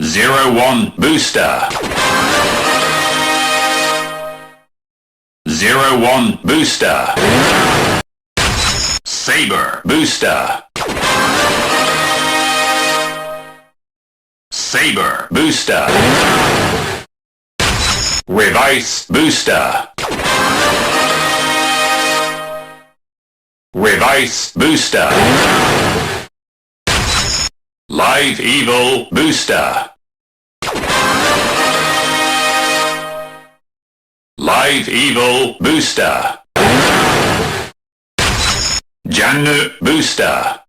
01 Booster. 01 Booster. Saber Booster. Saber Booster. Revice Booster. Revice Booster. Live Evil Booster. Live Evil Booster. Jannu Booster.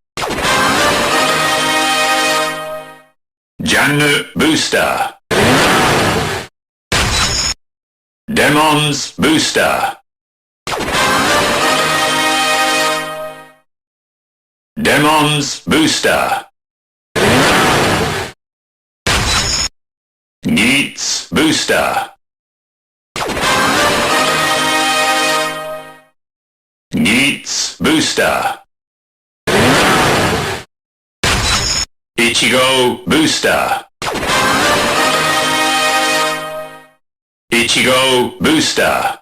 Jannu Booster. Demons Booster. Demons Booster. Geats Booster. Geats Booster. Ichigo Booster. Ichigo Booster.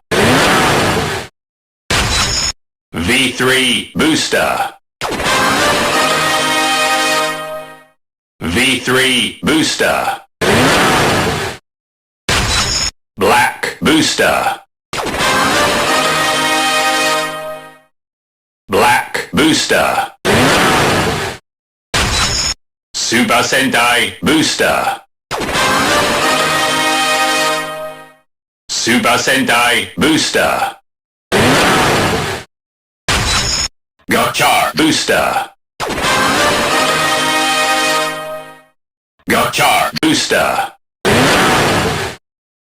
V3 Booster. V3 Booster. Black Booster. Black Booster. Super Sentai Booster. Super Sentai Booster. Gotchard Booster. Gotchard Booster.